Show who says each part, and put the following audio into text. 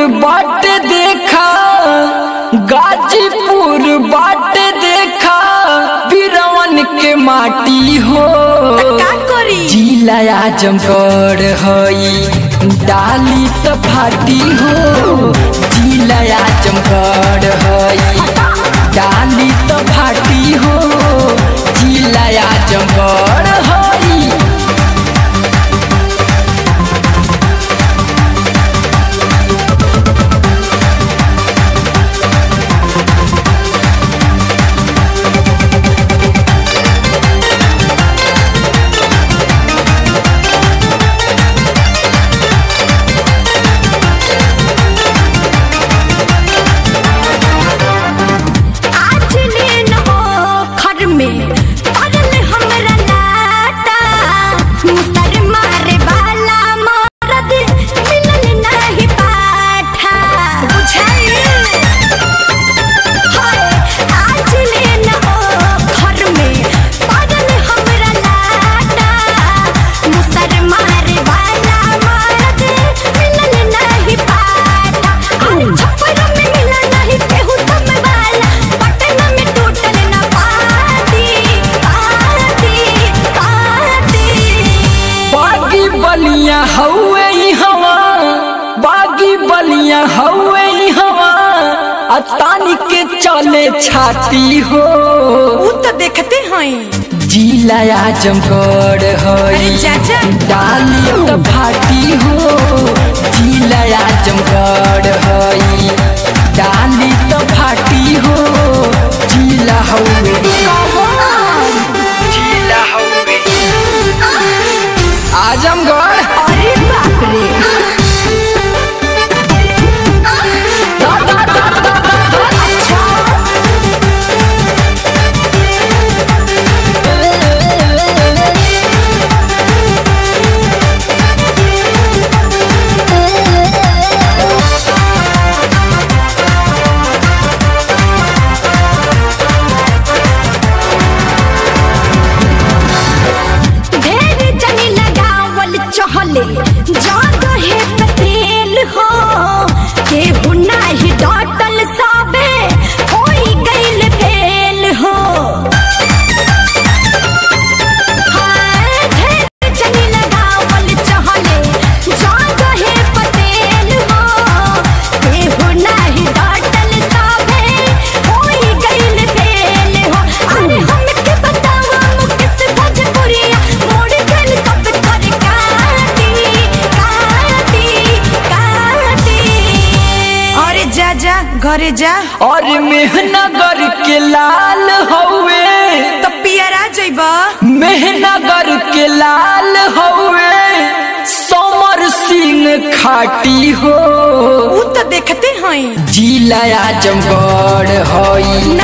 Speaker 1: बाट देखा, गाजीपुर बाट देखा, बिरवन के माटी हो। जिला आजमगढ़ हई डाली त फाटी हो। जिला आजमगढ़ हई डाली त फाटी हो। जिला आजमगढ़ हई बलिया हवे हवा, बागी बलिया हवे हवा, तानी के चले छाती हो।
Speaker 2: वो तो देखते हैं।
Speaker 1: जिला आजमगढ़ हई डाली त फाटी हो। जिला आजमगढ़ हई डाली त फाटी हो। जिला हवे जिला हवे आजमगढ़।
Speaker 2: अरे बाप रे जादो है पतेल हो के हुना ही डॉटल साबे होई गइल फेल हो। हाय ढेर चली लगावल चहले जादो है पतेल हो के हुना ही डॉटल साबे होई गइल फेल हो। अरे हमके बतावा मुकेश भोजपुरिया मोड़ गइल सब कर जा घरे जा।
Speaker 1: और मेहनगर के लाल हवे
Speaker 2: तो पियरा जइबा।
Speaker 1: मेहनगर के लाल हवे समर सिंह खाटी हो।
Speaker 2: वो तो देखते हैं।
Speaker 1: जिला आजमगढ़ हई